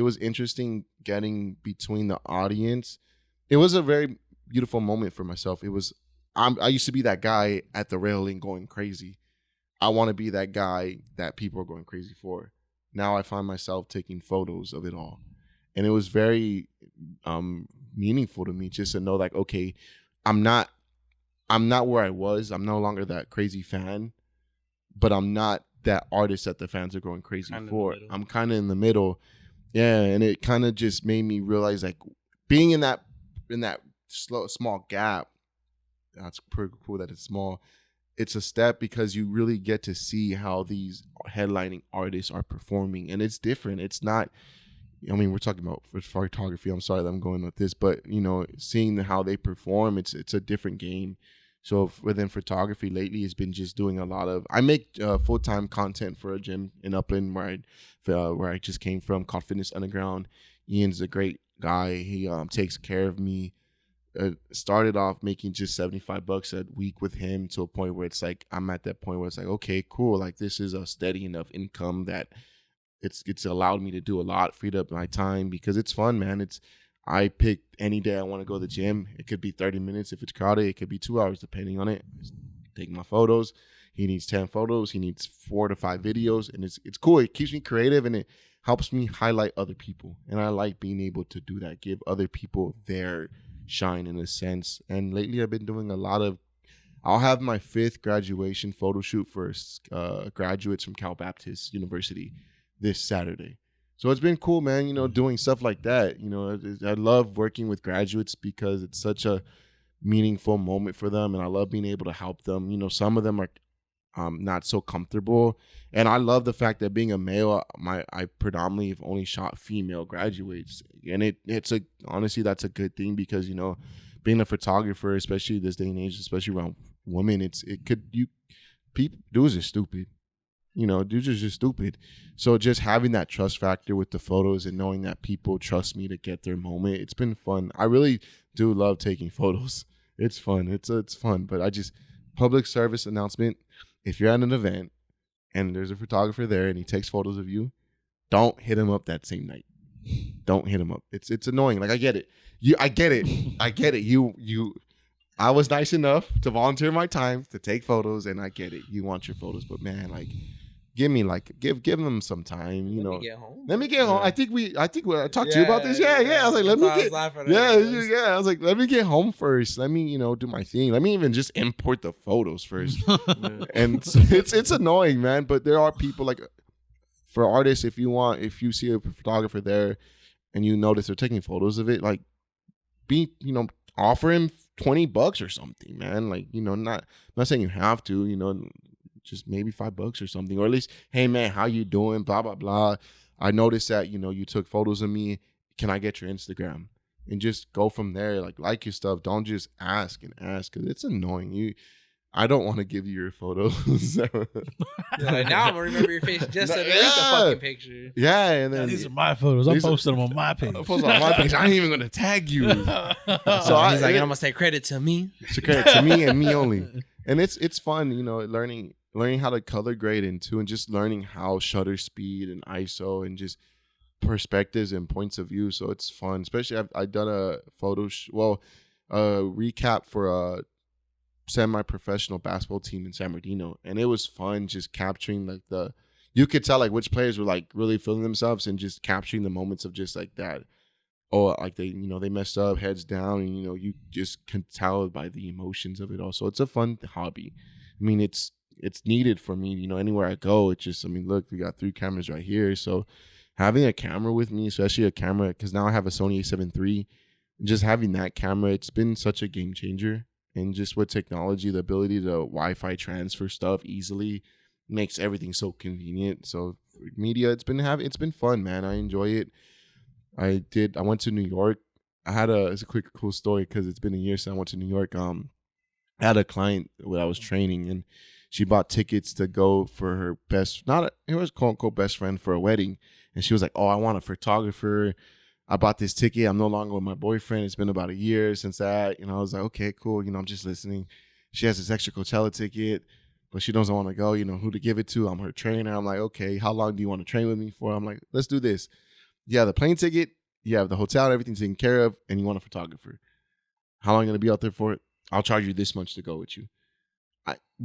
was interesting getting between the audience. It was a very beautiful moment for myself. I used to be that guy at the railing going crazy. I want to be that guy that people are going crazy for. Now I find myself taking photos of it all. And it was very meaningful to me just to know like, okay, I'm not where I was. I'm no longer that crazy fan, but I'm not that artist that the fans are going crazy for. I'm kind of in the middle. Yeah, and it kind of just made me realize like being in that small gap. That's pretty cool that it's small. It's a step because you really get to see how these headlining artists are performing. And it's different. It's not, I mean, we're talking about photography. I'm sorry that I'm going with this, but, seeing how they perform, it's a different game. So within photography lately, it's been just doing a lot of, I make full-time content for a gym in Upland where I just came from called Fitness Underground. Ian's a great guy. He takes care of me. Started off making just $75 a week with him to a point where it's like I'm at that point where it's like, okay, cool, like this is a steady enough income that it's allowed me to do a lot, freed up my time because it's fun, man. I pick any day I want to go to the gym. It could be 30 minutes if it's crowded. It could be 2 hours depending on it. Take my photos. He needs 10 photos. He needs 4 to 5 videos, and it's cool. It keeps me creative and it helps me highlight other people, and I like being able to do that, give other people their shine in a sense. And lately I've been doing I'll have my 5th graduation photo shoot for graduates from Cal Baptist University this Saturday. So it's been cool, man, doing stuff like that. I love working with graduates because it's such a meaningful moment for them, and I love being able to help them. Some of them are not so comfortable, and I love the fact that being a male, I predominantly have only shot female graduates, and honestly that's a good thing because being a photographer, especially this day and age, especially around women, dudes are stupid. Dudes are just stupid. So just having that trust factor with the photos and knowing that people trust me to get their moment, it's been fun. I really do love taking photos. It's fun. It's fun. But I just public service announcement. If you're at an event and there's a photographer there and he takes photos of you, don't hit him up that same night. Don't hit him up. It's annoying. Like I get it. I get it. I was nice enough to volunteer my time to take photos, and I get it. You want your photos, but man, like, give them some time. You know, let me get home. I think I talked to you about this. Yeah. I was like, let me get home first. Let me, do my thing. Let me even just import the photos first. And it's annoying, man. But there are people like, for artists, if you see a photographer there, and you notice they're taking photos of it, like, offer him $20 or something, man. Like, not saying you have to, just maybe $5 or something, or at least, hey man, how you doing? Blah blah blah. I noticed that you took photos of me. Can I get your Instagram? And just go from there. Like your stuff. Don't just ask because it's annoying. I don't want to give you your photos. Now I'm gonna remember your face just underneath the fucking picture. Yeah, and then these are my photos. I'm posting them on my page. I ain't even gonna tag you. So he's like, I'm gonna say credit to me. It's credit to me and me only. And it's fun, learning how to color grade into, and just learning how shutter speed and ISO and just perspectives and points of view. So it's fun. Especially I've done a recap for a semi-professional basketball team in San Bernardino, and it was fun just capturing you could tell like which players were like really feeling themselves, and just capturing the moments of just like that. Oh, like they messed up, heads down, and you just can tell by the emotions of it all. So it's a fun hobby. I mean, it's needed for me, anywhere I go. It's just, look, we got 3 cameras right here. So having a camera with me, especially a camera, because now I have a Sony A7 III, just having that camera, it's been such a game changer. And just with technology, the ability to Wi-Fi transfer stuff easily makes everything so convenient. So media, it's been fun, man. I enjoy it. I went to New York. It's a quick cool story because it's been a year since I went to New York. I had a client where I was training, and she bought tickets to go for her quote unquote best friend for a wedding. And she was like, oh, I want a photographer. I bought this ticket. I'm no longer with my boyfriend. It's been about a year since that. I was like, okay, cool. I'm just listening. She has this extra Coachella ticket, but she doesn't want to go. Who to give it to. I'm her trainer. I'm like, okay, how long do you want to train with me for? I'm like, let's do this. You have the plane ticket. You have the hotel and everything taken care of, and you want a photographer. How long are you going to be out there for it? I'll charge you this much to go with you.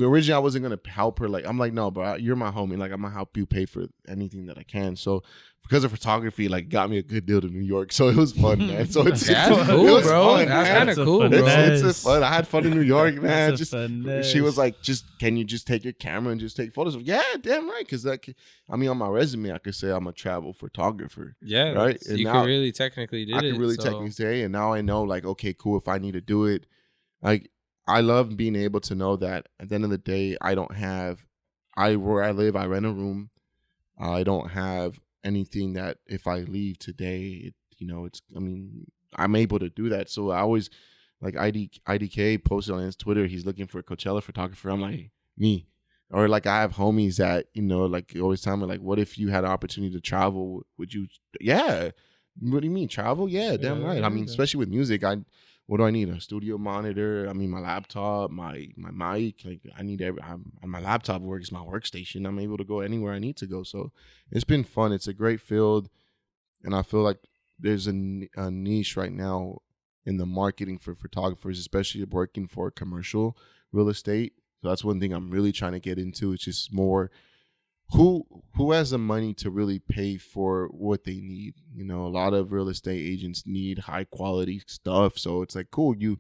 Originally, I wasn't going to help her. Like, I'm like, no, bro, you're my homie. Like, I'm going to help you pay for anything that I can. So, because of photography, like, got me a good deal to New York. So, it was fun, man. So, it's cool, it was bro. Fun, that's kind of cool, bro. It's fun. I had fun in New York, man. She She was like, can you just take your camera and just take photos? Yeah, damn right. Because, on my resume, I could say I'm a travel photographer. Yeah. Right? So you could really technically do it. I could really technically say, and now I know, like, okay, cool. If I need to do it, like, I love being able to know that at the end of the day, where I live, I rent a room. I don't have anything that if I leave today, I'm able to do that. So I always, like IDK posted on his Twitter, he's looking for a Coachella photographer. I'm like, me. Or like I have homies that, like always tell me like, what if you had an opportunity to travel? Would you? Yeah. What do you mean travel? Yeah, damn right. Especially with music, what do I need? A studio monitor. My laptop, my mic. Like I need my laptop works, my workstation. I'm able to go anywhere I need to go. So it's been fun. It's a great field, and I feel like there's a niche right now in the marketing for photographers, especially working for commercial real estate. So that's one thing I'm really trying to get into. It's just more who has the money to really pay for what they need. A lot of real estate agents need high quality stuff. So it's like, cool, you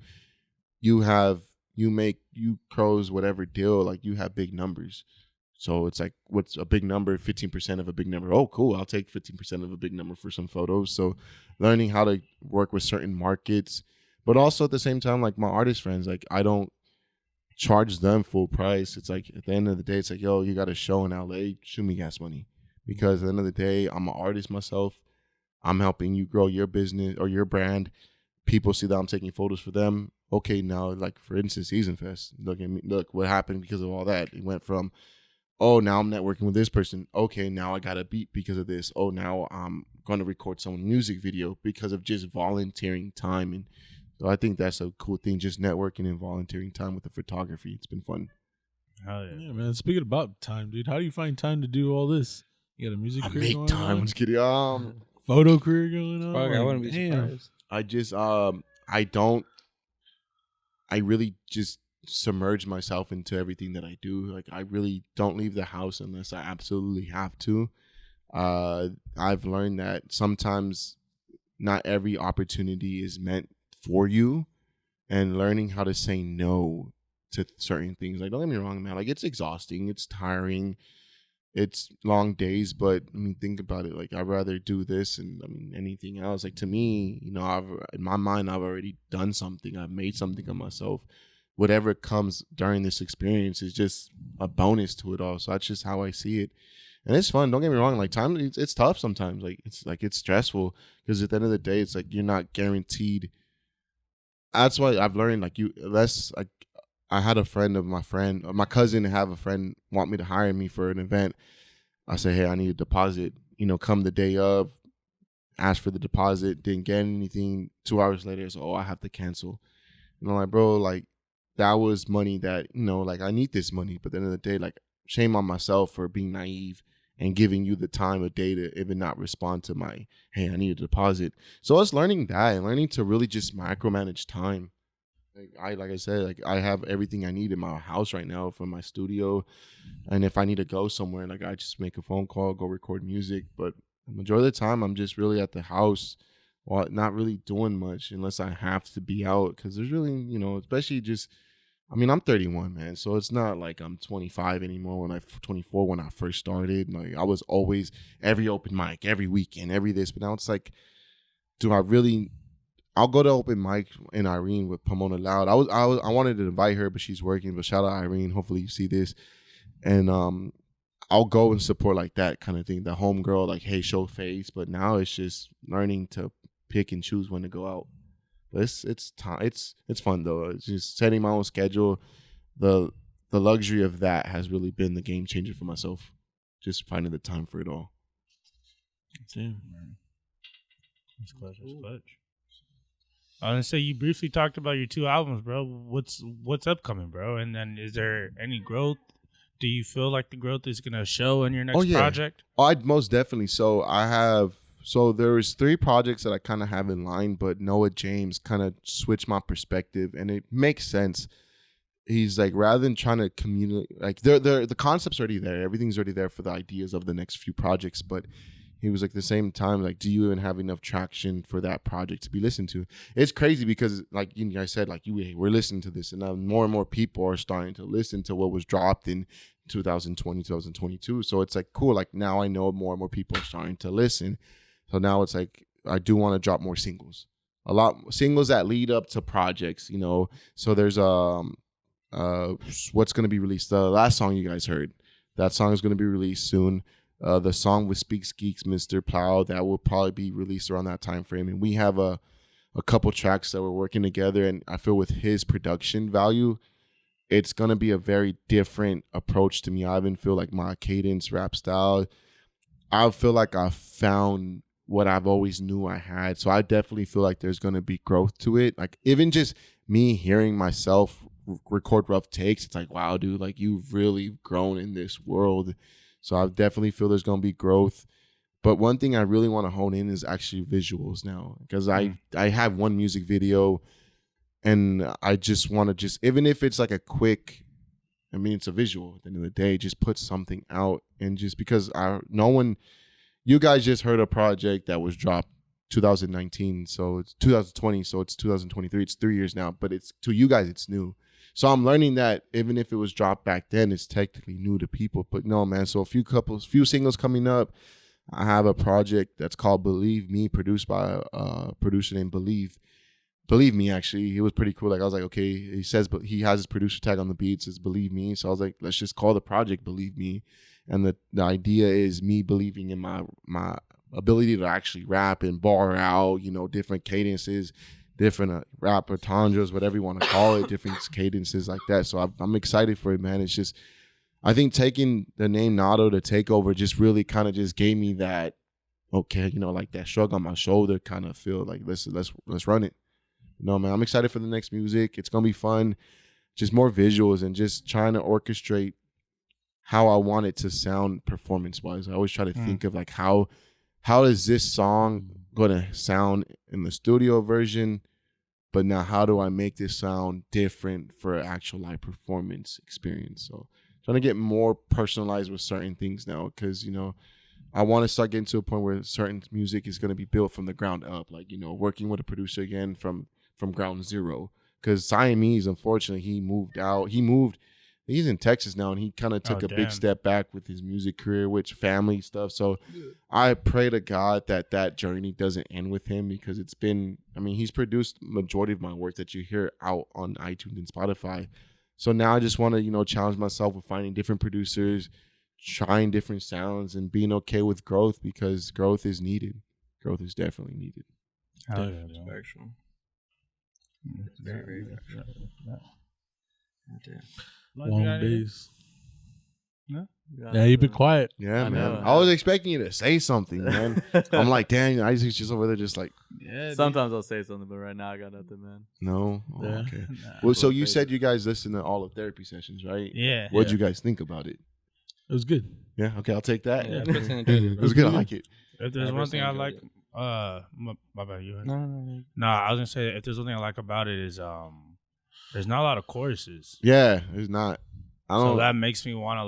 close whatever deal, like you have big numbers. So it's like, what's a big number? 15% of a big number. Oh, cool. I'll take 15% of a big number for some photos. So learning how to work with certain markets, but also at the same time, like my artist friends, like I don't charge them full price. It's like at the end of the day, it's like, yo, you got a show in LA, shoot me gas money. Because at the end of the day, I'm an artist myself. I'm helping you grow your business or your brand. People see that I'm taking photos for them. Okay, now, like for instance, Season Fest. Look at me. Look what happened because of all that. It went from, oh, now I'm networking with this person. Okay, now I got a beat because of this. Oh, now I'm going to record someone's music video because of just volunteering time and So I think that's a cool thing, just networking and volunteering time with the photography. It's been fun. Oh yeah, man. Speaking about time, dude, how do you find time to do all this? You got a music career make going time. on? I'm just kidding. Photo career going on? Fuck, I wouldn't be surprised. I just I really just submerge myself into everything that I do. Like I really don't leave the house unless I absolutely have to. I've learned that sometimes not every opportunity is meant for you, and learning how to say no to certain things. Like, don't get me wrong, man. Like, it's exhausting, it's tiring, it's long days, but I mean, think about it. Like, I'd rather do this and I mean anything else. Like, to me, you know, in my mind, I've already done something. I've made something of myself. Whatever comes during this experience is just a bonus to it all. So that's just how I see it. And it's fun. Don't get me wrong. Like, time, it's tough sometimes. Like, it's stressful because at the end of the day, it's like you're not guaranteed. That's why I've learned, like, I had a friend of my cousin have a friend want me to hire me for an event. I said, hey, I need a deposit. You know, come the day of, ask for the deposit, didn't get anything. 2 hours later, it's, I have to cancel. And I'm like, bro, like, that was money that, you know, like, I need this money. But at the end of the day, like, shame on myself for being naive and giving you the time of day to even not respond to my, hey, I need a deposit. So it's learning that and learning to really just micromanage time. Like I said, I have everything I need in my house right now from my studio. And if I need to go somewhere, like, I just make a phone call, go record music. But the majority of the time, I'm just really at the house, while not really doing much unless I have to be out. Because there's really, you know, especially just, I mean, I'm 31, man. So it's not like I'm 25 anymore. 24 when I first started. Like, I was always every open mic, every weekend, every this. But now it's like, do I really? I'll go to open mic in Irene with Pomona Loud. I wanted to invite her, but she's working. But shout out Irene. Hopefully you see this. And I'll go and support like that kind of thing. The homegirl, like, hey, show face. But now it's just learning to pick and choose when to go out. But it's fun though. It's just setting my own schedule. The luxury of that has really been the game changer for myself. Just finding the time for it all. Damn, man. That's clutch. I was gonna say, you briefly talked about your 2 albums, bro. What's upcoming, bro? And then is there any growth? Do you feel like the growth is gonna show in your next project? I'd most definitely. So there's 3 projects that I kind of have in line, but Noah James kind of switched my perspective, and it makes sense. He's like, rather than trying to communicate, like, the concept's already there, everything's already there for the ideas of the next few projects, but he was like, at the same time, like, do you even have enough traction for that project to be listened to? It's crazy because, like you guys said, like, we're listening to this, and now more and more people are starting to listen to what was dropped in 2020, 2022. So it's like, cool. Like, now I know more and more people are starting to listen. So now it's like, I do want to drop more singles, a lot singles that lead up to projects, you know. So there's what's going to be released. The last song you guys heard, that song is going to be released soon. The song with Speaks Geeks, Mr. Plow, that will probably be released around that time frame. And we have a couple tracks that we're working together, and I feel with his production value, it's going to be a very different approach to me. I even feel like my cadence, rap style, I feel like I found what I've always knew I had. So I definitely feel like there's going to be growth to it. Like, even just me hearing myself record rough takes, it's like, wow, dude, like, you've really grown in this world. So I definitely feel there's going to be growth. But one thing I really want to hone in is actually visuals now. Because I have one music video, and I just want to even if it's like a quick, I mean, it's a visual at the end of the day, just put something out. And just because you guys just heard a project that was dropped 2019. So it's 2020. So it's 2023. It's 3 years now. But it's, to you guys, it's new. So I'm learning that even if it was dropped back then, it's technically new to people. But no, man. So a few singles coming up. I have a project that's called Believe Me, produced by a producer named Believe Me. Actually, it was pretty cool. Like, I was like, okay, he says, but he has his producer tag on the beat, says Believe Me. So I was like, let's just call the project Believe Me. And the idea is me believing in my ability to actually rap and bar out, you know, different cadences, different rap entendres, whatever you want to call it, different cadences like that. So I'm excited for it, man. It's just, I think taking the name Nato to Takeovr just really kind of just gave me that, okay, you know, like that shrug on my shoulder kind of feel like let's run it. No, man, I'm excited for the next music. It's gonna be fun. Just more visuals and just trying to orchestrate how I want it to sound performance-wise. I always try to think of like how is this song gonna sound in the studio version, but now how do I make this sound different for an actual live performance experience? So trying to get more personalized with certain things now, because I want to start getting to a point where certain music is going to be built from the ground up, like working with a producer again from ground zero. Because Siamese, unfortunately, he moved out. He's in Texas now, and he kind of took a big step back with his music career, which family stuff. So I pray to God that journey doesn't end with him, because it's been, he's produced majority of my work that you hear out on iTunes and Spotify. So now I just want to, challenge myself with finding different producers, trying different sounds, and being okay with growth, because growth is needed. Growth is definitely needed. Factual. Very, very Long days. No? Yeah, you've been quiet. Yeah, man. I was expecting you to say something, man. I'm like, dang, Isaac's just over there just like. Yeah. Sometimes I'll say something, but right now I got nothing, man. No? Oh, okay. Well, so you said you guys listen to all of therapy sessions, right? Yeah. What'd you guys think about it? It was good. Yeah, okay, I'll take that. Yeah, it was good. I like it. If there's one thing I like, my bad, you. No, I was gonna say if there's one thing I like about it is there's not a lot of choruses. Yeah, there's not. So that makes me want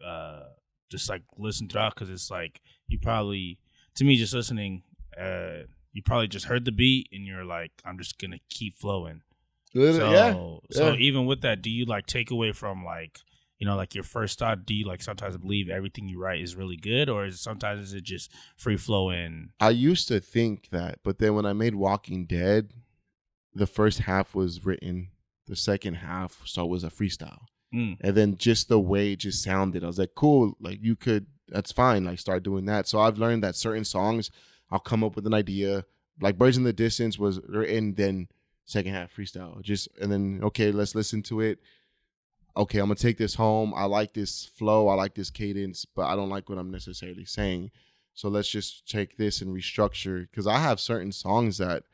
to just listen throughout, because it's like you probably, to me, just listening, you probably just heard the beat and you're like, I'm just gonna keep flowing. So even with that, do you take away from your first thought? Do you sometimes believe everything you write is really good, or sometimes is it just free flowing? I used to think that, but then when I made Walking Dead, the first half was written, the second half was a freestyle. And then just the way it just sounded, I was like, cool, that's fine, start doing that. So I've learned that certain songs, I'll come up with an idea, like Birds in the Distance was written, then second half freestyle, and then, okay, let's listen to it. Okay, I'm going to take this home. I like this flow. I like this cadence, but I don't like what I'm necessarily saying. So let's just take this and restructure, because I have certain songs that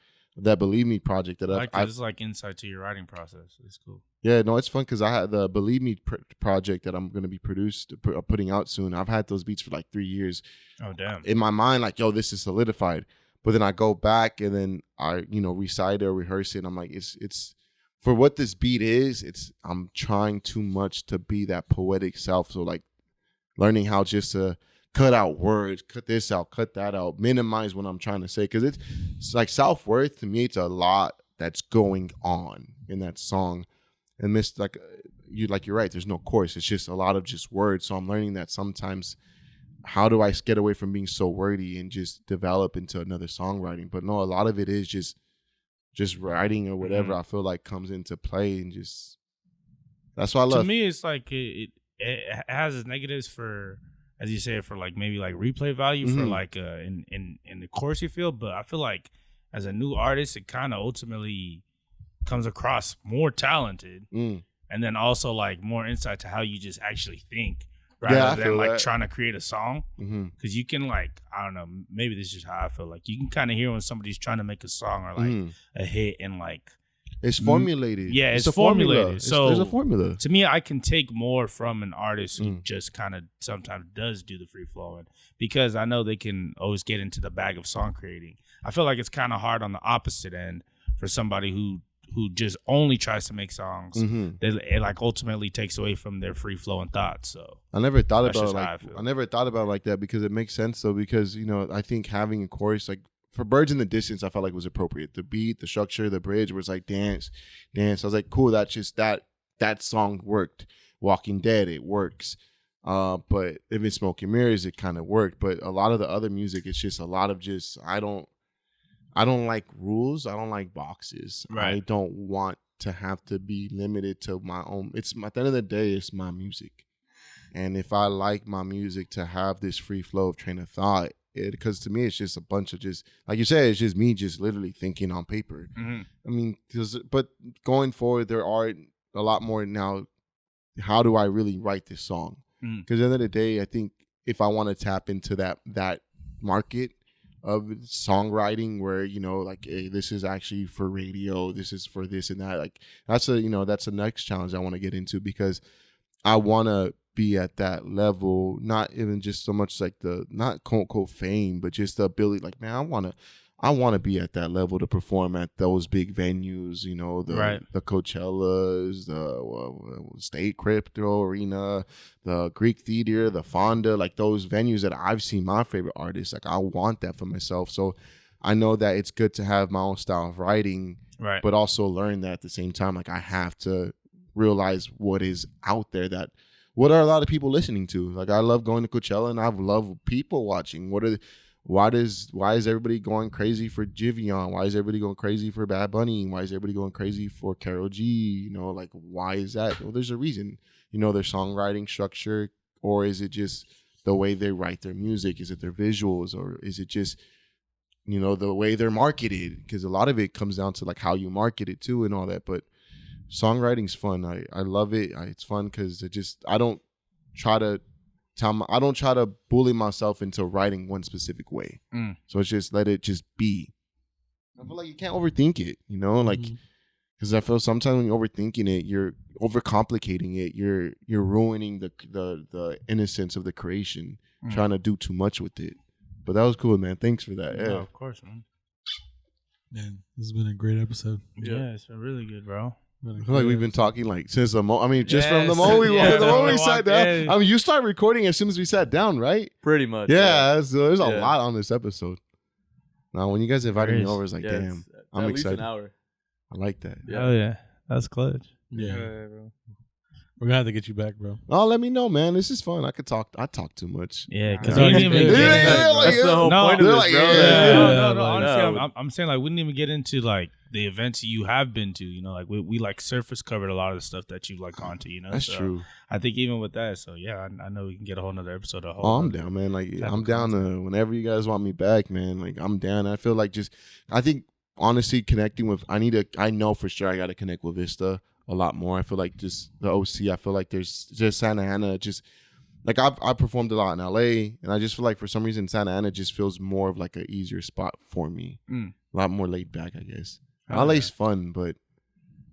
Believe Me project that this is insight to your writing process. It's cool. Yeah, no, it's fun, because I had the Believe Me project that I'm going to be putting out soon. I've had those beats for 3 years. Oh, damn. In my mind, this is solidified. But then I go back and then I, recite it or rehearse it. And I'm like, it's for what this beat is, I'm trying too much to be that poetic self. So learning how just to cut out words, cut this out, cut that out, minimize what I'm trying to say. Because it's self-worth, to me, it's a lot that's going on in that song. And you're right, there's no chorus. It's just a lot of just words. So I'm learning that sometimes, how do I get away from being so wordy and just develop into another songwriting? But no, a lot of it is just writing or whatever I feel like comes into play, and just that's what I love. To me, it's it has its negatives for, as you say, for maybe replay value for in the chorus you feel, but I feel like as a new artist, it kind of ultimately comes across more talented, and then also more insight to how you just actually think, rather than trying to create a song. Because you can I don't know, maybe this is just how I feel, you can kind of hear when somebody's trying to make a song or a hit, and it's formulated. Yeah, it's formulated. So there's a formula. To me, I can take more from an artist who just kind of sometimes does do the free flowing, because I know they can always get into the bag of song creating. I feel like it's kind of hard on the opposite end for somebody who just only tries to make songs. It ultimately takes away from their free flowing thoughts. So I never thought about it like that, because it makes sense though, because I think having a chorus for Birds in the Distance, I felt like was appropriate. The beat, the structure, the bridge was dance. I was like, cool, that's just that song worked. Walking Dead, it works. But even Smoke and Mirrors, it kind of worked. But a lot of the other music, it's just a lot of just I don't like rules. I don't like boxes. Right. I don't want to have to be limited to my own. At the end of the day, it's my music. And if I like my music to have this free flow of train of thought, because to me, it's just a bunch of just, like you said, it's just me just literally thinking on paper. But going forward, there are a lot more now. How do I really write this song? Because at the end of the day, I think if I want to tap into that market songwriting where, you know, like, hey, this is actually for radio, this is for this and that. Like that's the next challenge I want to get into, because I want to be at that level, not even just so much like the, not quote unquote fame, but just the ability, like, man, I want to be at that level to perform at those big venues, you know, the Coachellas, the State Crypto Arena, the Greek Theater, the Fonda, like those venues that I've seen my favorite artists. Like I want that for myself. So I know that it's good to have my own style of writing, right, but also learn that at the same time, like I have to realize what is out there, that what are a lot of people listening to. Like I love going to Coachella and I love people watching. Why is everybody going crazy for Jivion? Why is everybody going crazy for Bad Bunny? Why is everybody going crazy for Karol G? You know, like, why is that? Well, there's a reason. You know, their songwriting structure, or is it just the way they write their music? Is it their visuals, or is it just, you know, the way they're marketed? Because a lot of it comes down to like how you market it too and all that. But songwriting's fun. I love it. It's fun because I don't try to bully myself into writing one specific way. So it's just let it just be. I feel like you can't overthink it, you know, like, because I feel sometimes when you're overthinking it, you're overcomplicating it. You're ruining the innocence of the creation, trying to do too much with it. But that was cool, man. Thanks for that. Yeah, of course, man. Man, this has been a great episode. Yeah, it's been really good, bro. I feel like we've been talking like since the moment. I mean, just from the moment we sat down. I mean, you start recording as soon as we sat down, right? Pretty much. Yeah, there's a lot on this episode. Now, when you guys invited me over, it's like, damn, I'm excited. An hour. I like that. Oh yeah, that's clutch. Yeah, bro. We're gonna have to get you back, bro. Oh, let me know, man. This is fun. I talk too much. Yeah, because we didn't even that's the whole point of this, bro. No. Honestly, I'm saying like we didn't even get into like the events you have been to. You know, like we like surface covered a lot of the stuff that you've like gone to. You know, that's true. I think even with that, so yeah, I know we can get a whole nother episode. I'm down, man. Like I'm down to whenever you guys want me back, man. Like I'm down. I feel like I think honestly connecting with. I know for sure I got to connect with Vista a lot more. I feel like just the OC, I feel like there's just Santa Ana, just like I performed a lot in LA, and I just feel like for some reason Santa Ana just feels more of like an easier spot for me. A lot more laid back, I guess. LA's fun, but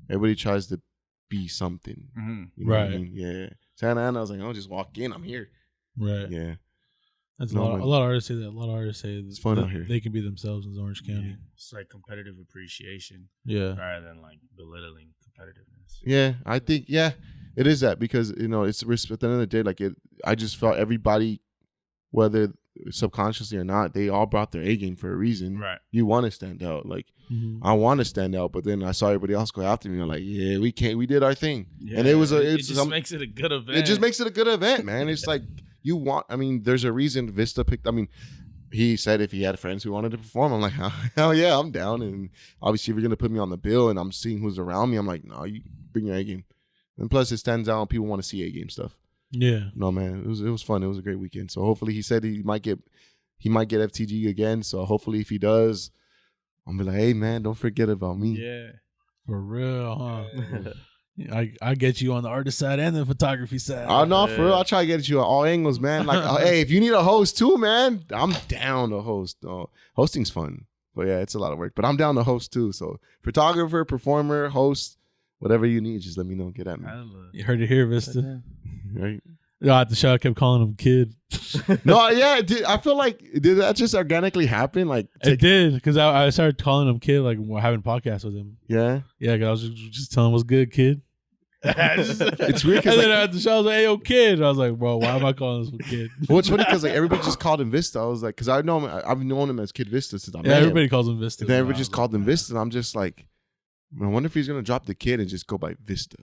everybody tries to be something. You know what I mean? Yeah. Santa Ana, I was like, oh, just walk in, I'm here. Right. Yeah. That's a lot of artists say that. A lot of artists say it's fun out here. They can be themselves in Orange County. Yeah. It's like competitive appreciation. Yeah. Rather than like belittling competitiveness. Yeah, I think it is that, because you know it's at the end of the day, like I just felt everybody, whether subconsciously or not, they all brought their A game for a reason. Right. You want to stand out. Like I want to stand out, but then I saw everybody else go after me. I'm like, yeah, we can't. We did our thing, and it just makes it a good event. It just makes it a good event, man. It's like you want. I mean, there's a reason Vista picked. I mean, he said if he had friends who wanted to perform, I'm like, hell yeah, I'm down. And obviously, if you're gonna put me on the bill, and I'm seeing who's around me, I'm like, no, you bring your A game. And plus, it stands out, and people want to see A game stuff. Yeah. No, man, it was fun. It was a great weekend. So hopefully, he said he might get FTG again. So hopefully, if he does, I'm gonna be like, hey, man, don't forget about me. Yeah. For real, huh? I get you on the artist side and the photography side. Oh no, for real. I'll try to get you on all angles, man. Like, hey, if you need a host too, man, I'm down to host. Hosting's fun, but yeah, it's a lot of work. But I'm down to host too. So photographer, performer, host, whatever you need, just let me know. Get at me. You heard it here, Vista. Right. At the show, I kept calling him kid. No, yeah, I feel like did that just organically happen? Like it did, because I started calling him kid, like having podcasts with him. Yeah, because I was just telling him what's good, kid. It's weird. And then at the show, I was like, "Hey, yo, kid." I was like, "Bro, why am I calling this kid?" Well, it's funny because like everybody just called him Vista. I was like, because I've known him as Kid Vista since I met him. Everybody calls him Vista. And then everybody just called him Vista, and I'm just like, I wonder if he's gonna drop the kid and just go by Vista.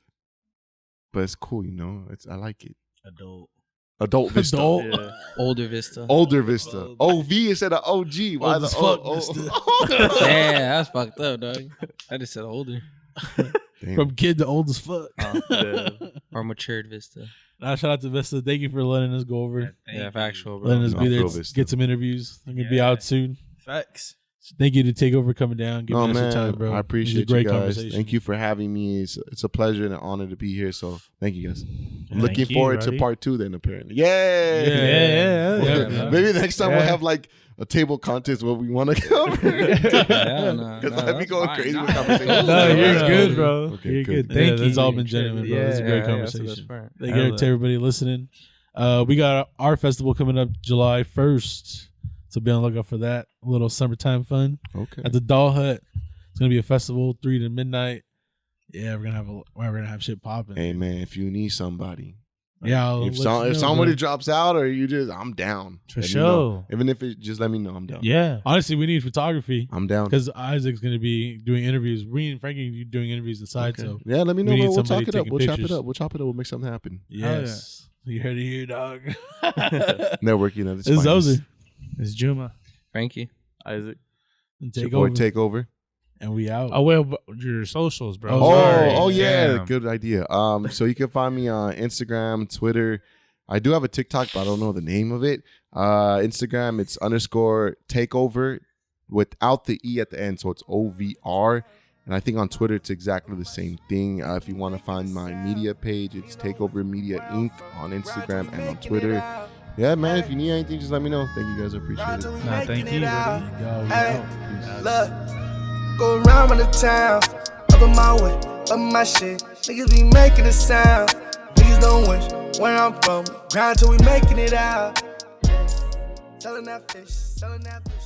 But it's cool, you know. I like it. Adult Vista. Yeah. Older Vista. Older Vista. OV instead of OG. Why old the Vista? Yeah, that's fucked up, dog. I just said older. Damn. From kid to old as fuck. Or matured Vista. Shout out to Vista. Thank you for letting us go over. Yeah, factual, bro. Letting us be there, get some interviews. I'm gonna be out soon. Facts. Thank you to Takeovr coming down. Give us your time, bro. I appreciate you guys. Thank you for having me. It's a pleasure and an honor to be here. So thank you guys. I'm looking forward to part 2 then, apparently. Yeah. Maybe next time we'll have like a table contest what we want to cover. Because I'd be going crazy with conversations. No, you're good, bro. Okay, you're good. Thank you. It's all been genuine, bro. It's a great conversation. Thank you to everybody listening. We got our festival coming up July 1st. So be on the lookout for that. A little summertime fun. Okay. At the Doll Hut. It's gonna be a festival, 3 to midnight. Yeah, we're gonna have shit popping. Hey man, if you need somebody. Yeah, if somebody drops out or I'm down. For sure. Even if it just let me know, I'm down. Yeah. Honestly, we need photography. I'm down. Because Isaac's gonna be doing interviews. Me and Frankie doing interviews aside. Okay. So yeah, let me know. We'll talk it up. We'll chop it up. We'll make something happen. Yes. You heard it here, dog. Networking. It's Zozer. It's Juma. Frankie. Isaac. And Takeover. And we out. Oh, well, your socials, bro. Oh yeah. Damn. Good idea. So you can find me on Instagram, Twitter. I do have a TikTok, but I don't know the name of it. Instagram, it's _takeover without the E at the end. So it's OVR. And I think on Twitter, it's exactly the same thing. If you want to find my media page, it's Takeovr Media Inc. on Instagram and on Twitter. Yeah, man, if you need anything, just let me know. Thank you guys. I appreciate it. Nah, thank you, buddy. Look, go around the town, up in my way, up my shit. Niggas be making a sound. Niggas don't wish where I'm from. Grind till we making it out. Selling that fish, selling that fish.